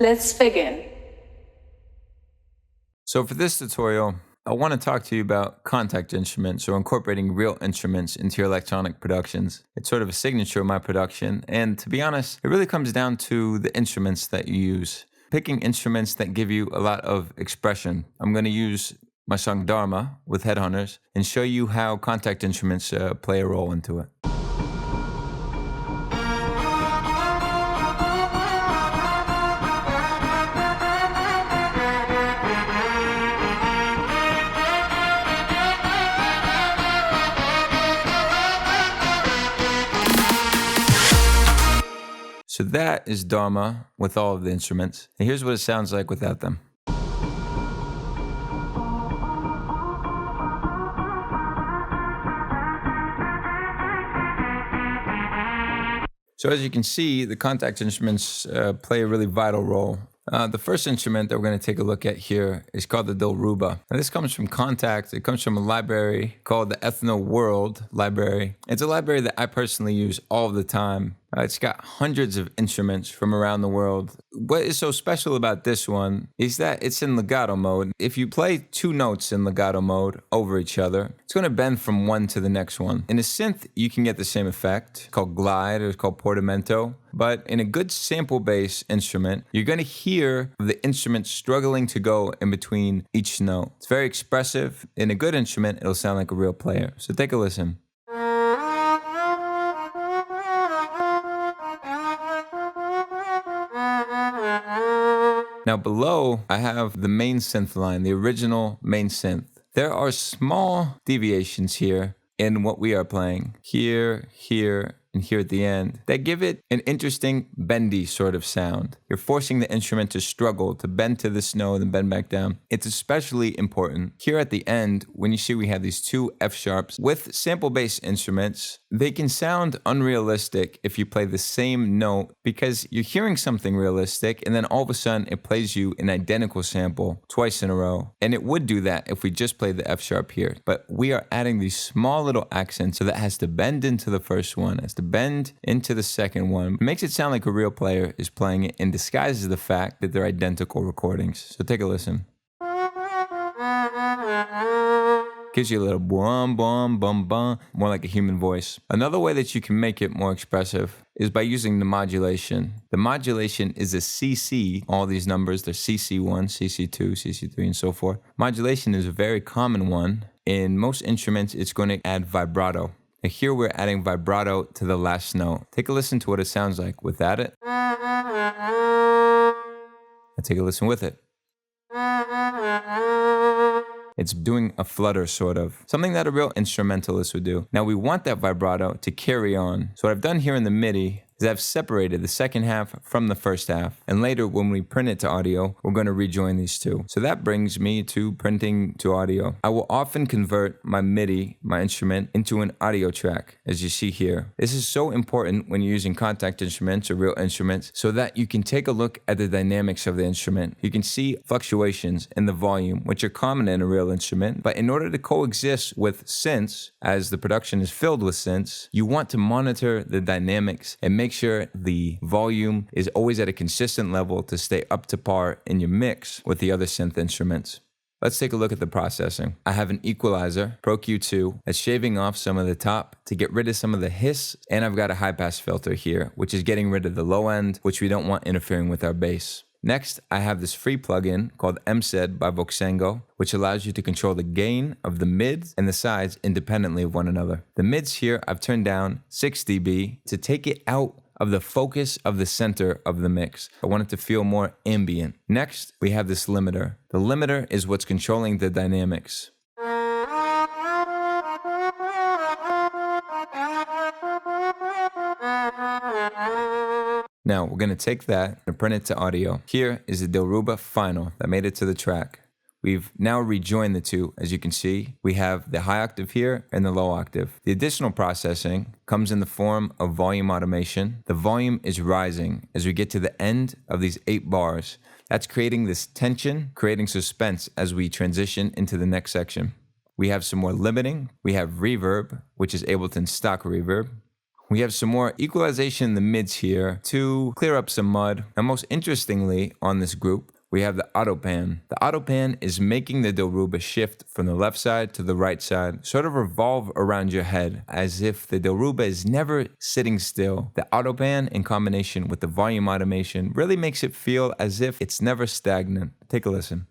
Let's begin. So for this tutorial, I want to talk to you about contact instruments or incorporating real instruments into your electronic productions. It's sort of a signature of my production, and to be honest, it really comes down to the instruments that you use. Picking instruments that give you a lot of expression. I'm going to use my song Dharma with Headhunters and show you how contact instruments play a role into it. So that is Dharma with all of the instruments. And here's what it sounds like without them. So as you can see, the contact instruments play a really vital role. The first instrument that we're going to take a look at here is called the Dilruba. Now this comes from Kontakt. It comes from a library called the Ethno World Library. It's a library that I personally use all the time. It's got hundreds of instruments from around the world. What is so special about this one is that it's in legato mode. If you play two notes in legato mode over each other, it's going to bend from one to the next one. In a synth, you can get the same effect. It's called glide or it's called portamento. But in a good sample-based instrument, you're going to hear the instrument struggling to go in between each note. It's very expressive. In a good instrument, it'll sound like a real player. So take a listen. Now below, I have the main synth line, the original main synth. There are small deviations here in what we are playing. Here, here, and here at the end, that give it an interesting bendy sort of sound. You're forcing the instrument to struggle, to bend to this note and bend back down. It's especially important here at the end when you see we have these two F sharps. With sample-based instruments, they can sound unrealistic if you play the same note because you're hearing something realistic and then all of a sudden it plays you an identical sample twice in a row. And it would do that if we just played the F sharp here. But we are adding these small little accents so that has to bend into the first one, has to bend into the second one. It makes it sound like a real player is playing it and disguises the fact that they're identical recordings. So take a listen. Gives you a little bum, bum, bum, bum, more like a human voice. Another way that you can make it more expressive is by using the modulation. The modulation is a CC, all these numbers, they're CC1, CC2, CC3, and so forth. Modulation is a very common one. In most instruments, it's going to add vibrato. And here we're adding vibrato to the last note. Take a listen to what it sounds like without it. Now take a listen with it. It's doing a flutter, sort of. Something that a real instrumentalist would do. Now we want that vibrato to carry on. So what I've done here in the MIDI is I've separated the second half from the first half. And later when we print it to audio, we're going to rejoin these two. So that brings me to printing to audio. I will often convert my MIDI, my instrument, into an audio track, as you see here. This is so important when you're using contact instruments or real instruments so that you can take a look at the dynamics of the instrument. You can see fluctuations in the volume, which are common in a real instrument. But in order to coexist with synths, as the production is filled with synths, you want to monitor the dynamics and make sure the volume is always at a consistent level to stay up to par in your mix with the other synth instruments. Let's take a look at the processing. I have an equalizer, Pro Q2, that's shaving off some of the top to get rid of some of the hiss, and I've got a high pass filter here, which is getting rid of the low end, which we don't want interfering with our bass. Next, I have this free plugin called MSED by Voxengo, which allows you to control the gain of the mids and the sides independently of one another. The mids here, I've turned down 6 dB to take it out of the focus of the center of the mix. I want it to feel more ambient. Next, we have this limiter. The limiter is what's controlling the dynamics. Now, we're going to take that and print it to audio. Here is the Dilruba final that made it to the track. We've now rejoined the two. As you can see, we have the high octave here and the low octave. The additional processing comes in the form of volume automation. The volume is rising as we get to the end of these 8 bars. That's creating this tension, creating suspense as we transition into the next section. We have some more limiting. We have reverb, which is Ableton stock reverb. We have some more equalization in the mids here to clear up some mud. Now, most interestingly on this group, we have the autopan. The autopan is making the Dilruba shift from the left side to the right side, sort of revolve around your head as if the Dilruba is never sitting still. The autopan in combination with the volume automation really makes it feel as if it's never stagnant. Take a listen.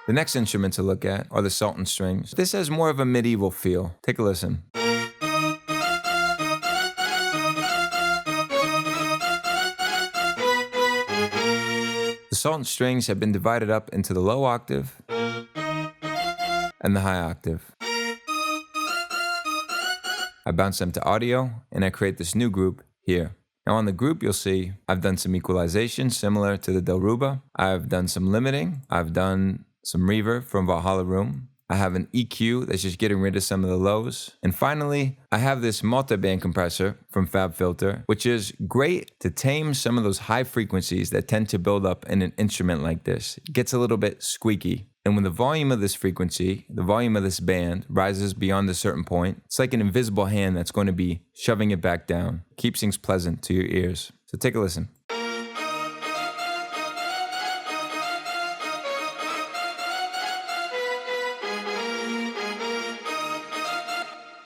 The next instrument to look at are the Sultan strings. This has more of a medieval feel. Take a listen. The Sultan strings have been divided up into the low octave and the high octave. I bounce them to audio and I create this new group here. Now on the group, you'll see I've done some equalization similar to the Dilruba. I've done some limiting. I've done some reverb from Valhalla Room. I have an EQ that's just getting rid of some of the lows. And finally, I have this multi-band compressor from FabFilter, which is great to tame some of those high frequencies that tend to build up in an instrument like this. It gets a little bit squeaky. And when the volume of this frequency, the volume of this band rises beyond a certain point, it's like an invisible hand that's going to be shoving it back down. Keeps things pleasant to your ears. So take a listen.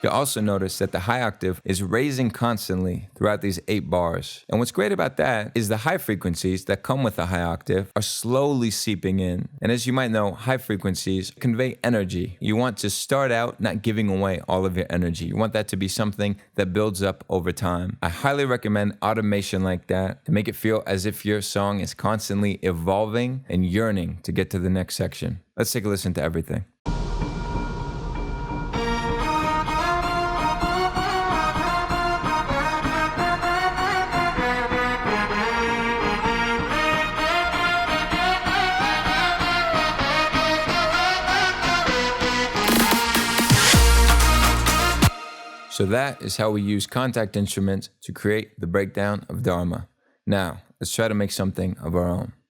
You'll also notice that the high octave is raising constantly throughout these 8 bars. And what's great about that is the high frequencies that come with the high octave are slowly seeping in. And as you might know, high frequencies convey energy. You want to start out not giving away all of your energy. You want that to be something that builds up over time. I highly recommend automation like that to make it feel as if your song is constantly evolving and yearning to get to the next section. Let's take a listen to everything. So that is how we use Kontakt instruments to create the breakdown of Dharma. Now, let's try to make something of our own.